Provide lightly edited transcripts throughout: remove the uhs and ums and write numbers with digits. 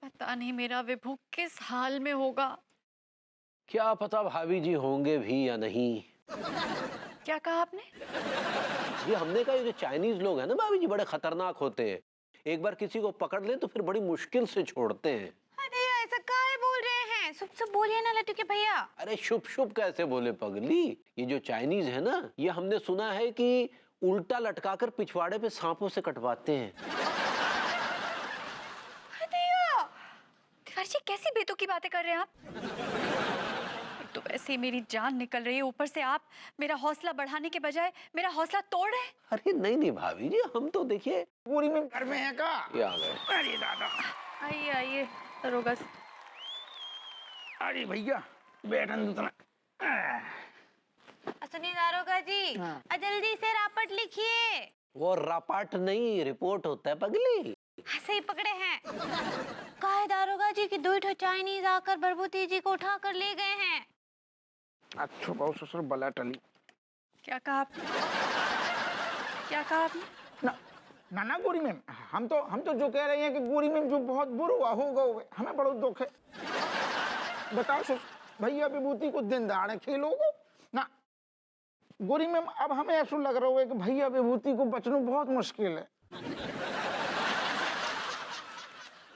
पता नहीं मेरा विभू किस हाल में होगा। क्या पता भाभी जी होंगे भी या नहीं। क्या कहा आपने? ये हमने कहा, ये जो चाइनीज लोग हैं ना भाभी जी, बड़े खतरनाक होते हैं। एक बार किसी को पकड़ लें तो फिर बड़ी मुश्किल से छोड़ते हैं। अरे ऐसा काहे बोल रहे हैं? शुभ शुभ बोलिए ना लट्टू के भैया। अरे शुभ शुभ कैसे बोले पगली। ये जो चाइनीज है ना, ये हमने सुना है कि उल्टा लटकाकर पिछवाड़े पे सांपों से कटवाते हैं। तिवारी जी कैसी बेतुकी बातें कर रहे हैं आप? एक तो वैसे ही मेरी जान निकल रही है, ऊपर से आप मेरा हौसला बढ़ाने के बजाय मेरा हौसला तोड़ रहे हैं। अरे नहीं नहीं भाभी जी, हम तो देखिए पूरी में घर में है का? ये आ गए। अरे दादा, आइए आइए दरोगा साहब। अरे भैया बैठन दूतना। सुनिए दारोगा जी, जल्दी से रापट लिखिए। वो रपाट नहीं, रिपोर्ट होता है पगली। सही पकड़े हैं। काहे दारोगा जी की 2 चाइनीज आकर भरभूति जी को उठा कर ले गए हैं। अच्छा बहुत ससुर बला टली। क्या कहा आपने? क्या कहा आपने? ना ना ना गोरी मैम, हम तो जो कह रहे हैं कि गोरी मैम जो बहुत बुरा होगा, हमें बड़ा दुख है। बताओ भैया विभूति को दिन दहाड़े खेलोगे ना गोरी मैम। अब हमें ऐसा लग रहा है कि भैया विभूति को बचना बहुत मुश्किल है।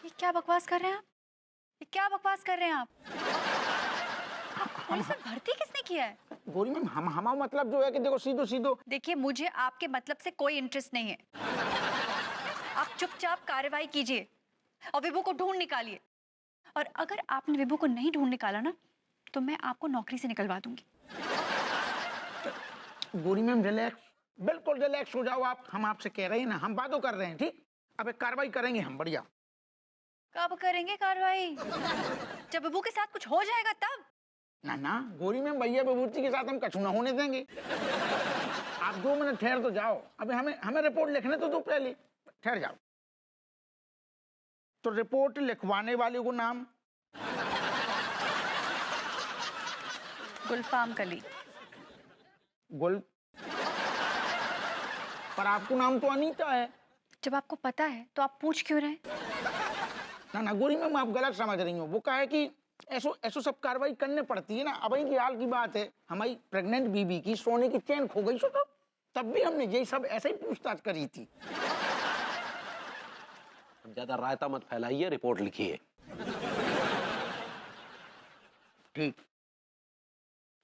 ये क्या बकवास कर रहे हैं आप? ये क्या बकवास कर रहे हैं आप? पुलिस में भर्ती किसने किया है? गोरी मैम हमारा मतलब जो है कि देखो सीधो सीधो। देखिए मुझे आपके मतलब से कोई इंटरेस्ट नहीं है। आप चुपचाप कार्रवाई कीजिए और विभू को ढूंढ निकालिए। और अगर आपने विभू को नहीं ढूंढ निकाला ना, तो मैं आपको नौकरी से निकलवा दूंगी। गोरी मैम रिलैक्स, बिल्कुल रिलैक्स हो जाओ आप। हम आपसे कह रहे हैं ना, हम बातों कर रहे हैं, ठीक। अब एक कार्रवाई करेंगे हम, बढ़िया। कब करेंगे कार्रवाई? जब विभू के साथ कुछ हो जाएगा तब। ना ना गोरी मैम, भैया विभूति के साथ हम कछु ना होने देंगे। आप 2 मिनट ठहर तो जाओ। अभी हमें रिपोर्ट लिखने तो दो पहले, ठहर जाओ। तो रिपोर्ट लिखवाने वाले को नाम? गुलफाम कली। गुल, पर आपको नाम तो अनीता है। जब आपको पता है तो आप पूछ क्यों रहे हैं? ना ना गोरी मैम, आप गलत समझ रही हो। वो कहा है कि ऐसो सब कार्रवाई करने पड़ती है ना। अब की हाल की बात है, हमारी प्रेग्नेंट बीबी की सोने की चेन खो गई, सो तो तब भी हमने यही सब ऐसे ही पूछताछ करी थी। ज्यादा रायता मत फैलाइए, रिपोर्ट लिखिए। ठीक।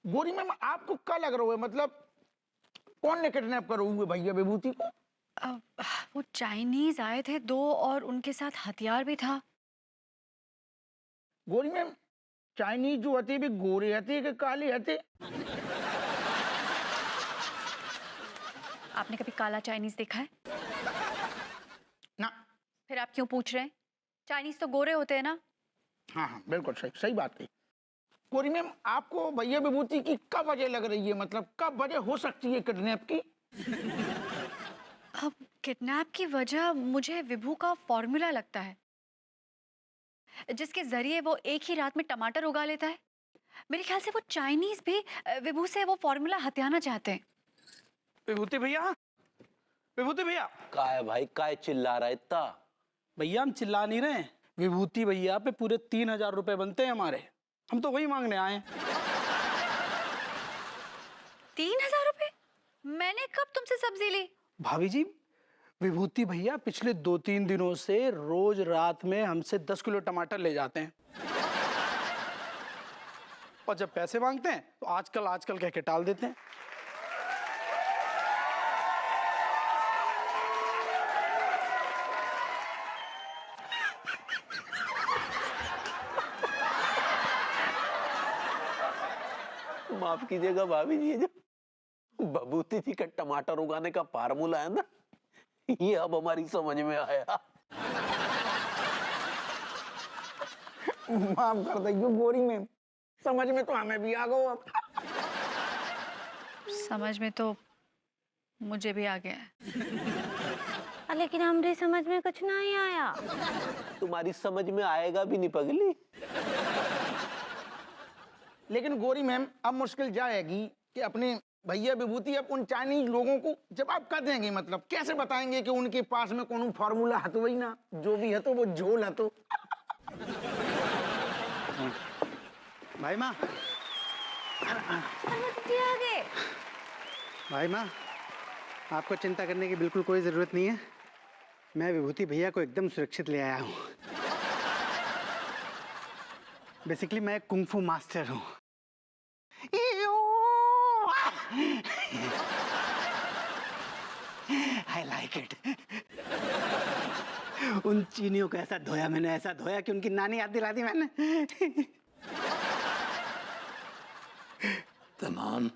गोरी मैम आपको क्या लग रहा है, मतलब कौन ने किडनैप करो हुए भैया विभूति को? वो चाइनीज आए थे 2 और उनके साथ हथियार भी था। गोरी मैम चाइनीज जो हते भी गोरे हते कि काले हते? आपने कभी काला चाइनीज देखा है? ना। फिर आप क्यों पूछ रहे हैं? चाइनीज तो गोरे होते हैं ना। हाँ हाँ बिल्कुल सही सही बात कही। गोरी मैम आपको भैया विभूति की कब वजह लग रही है, मतलब कब वजह हो सकती है किडनैप की? अब किडनैप की वजह मुझे विभू का फॉर्मूला लगता है, जिसके जरिए वो एक ही रात में टमाटर उगा लेता है। मेरे ख्याल से वो चाइनीज भी विभू से वो फॉर्मूला हथियाना चाहते हैं। विभूति भैया, विभूति भैया। का है भाई, काय चिल्ला रहा है इतना? भैया हम चिल्ला नहीं रहे हैं, विभूति भैया पे पूरे 3000 रुपए बनते हैं हमारे। हम तो वही मांगने आए हैं। 3000 रुपए? मैंने कब तुमसे सब्जी ली? भाभी जी, विभूति भैया पिछले 2-3 दिनों से रोज रात में हमसे 10 किलो टमाटर ले जाते हैं। और जब पैसे मांगते हैं तो आजकल आजकल कह के टाल देते हैं। माफ कीजिएगा भाभी जी, ये जो बबूती जी का टमाटर उगाने का फार्मूला है ना, ये अब हमारी समझ में आया। माफ कर दीजिए गोरी मैम, समझ में तो हमें भी आ गया। अब समझ में तो मुझे भी आ गया है। लेकिन हमरे समझ में कुछ नहीं आया। तुम्हारी समझ में आएगा भी नहीं पगली। लेकिन गोरी मैम अब मुश्किल जाएगी कि अपने भैया विभूति अब उन चाइनीज लोगों को जवाब कर देंगे, मतलब कैसे बताएंगे कि उनके पास में कौन फॉर्मूला है तो वही ना, जो भी है तो वो झोल है तो। भाई माँ, बरबोती जी आ गए। भाई माँ, आपको चिंता करने की बिल्कुल कोई ज़रूरत नहीं है। मैं विभूति भैया को एकदम सुरक्षित ले आया हूँ। बेसिकली मैं एक कुंग फू मास्टर हूँ। I like it. उन चीनियों को ऐसा धोया मैंने, ऐसा धोया कि उनकी नानी याद दिला दी मैंने। तमाम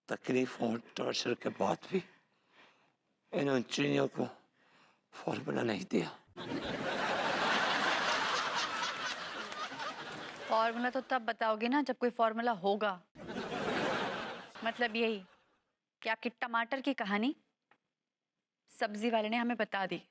तकलीफ और टॉर्चर के बाद भी इन चीनियों को फॉर्मूला नहीं दिया। फॉर्मूला तो तब बताओगे ना जब कोई फॉर्मूला होगा। मतलब यही कि आपकी टमाटर की कहानी सब्जी वाले ने हमें बता दी।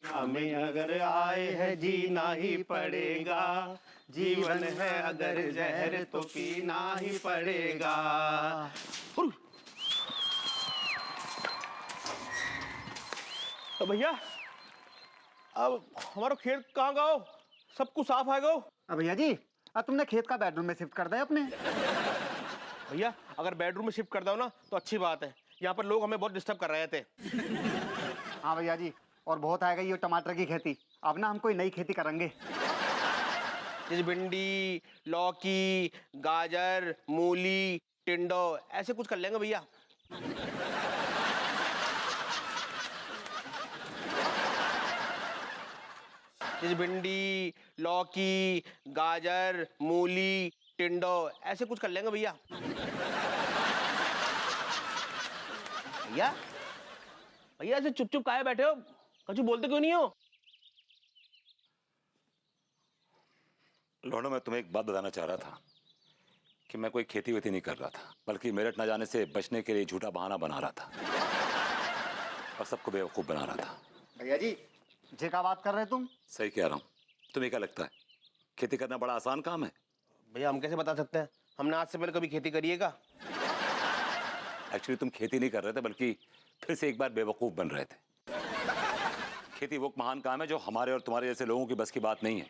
हमें अगर आए है जीना ही पड़ेगा, जीवन है अगर जहर तो पीना ही पड़ेगा। तो भैया अब हमारा खेत कहाँ गाओ, सब कुछ साफ आ गो। अब भैया जी, अब तुमने खेत का बेडरूम में शिफ्ट कर दिया अपने। भैया अगर बेडरूम में शिफ्ट कर दो ना तो अच्छी बात है, यहाँ पर लोग हमें बहुत डिस्टर्ब कर रहे थे। हाँ भैया जी, और बहुत आएगा ये टमाटर की खेती। अब ना हम कोई नई खेती करेंगे। जैसे भिंडी, लौकी, गाजर, मूली, टिंडो, ऐसे कुछ कर लेंगे भैया। जैसे भिंडी, लौकी, गाजर, मूली, टिंडो, ऐसे कुछ कर लेंगे भैया। भैया भैया ऐसे चुप चुप काहे बैठे हो, कुछ बोलते क्यों नहीं हो? लौंडो, मैं तुम्हें एक बात बताना चाह रहा था कि मैं कोई खेती वेती नहीं कर रहा था, बल्कि मेरठ न जाने से बचने के लिए झूठा बहाना बना रहा था और सबको बेवकूफ बना रहा था। भैया जी, जे का बात कर रहे तुम? सही कह रहा हूँ। तुम्हें क्या लगता है खेती करना बड़ा आसान काम है? भैया हम कैसे बता सकते हैं, हमने आज से पहले कभी खेती करी है क्या? एक्चुअली तुम खेती नहीं कर रहे थे, बल्कि फिर से एक बार बेवकूफ बन रहे थे। खेती वो महान काम है जो हमारे और तुम्हारे जैसे लोगों की बस की बात नहीं है।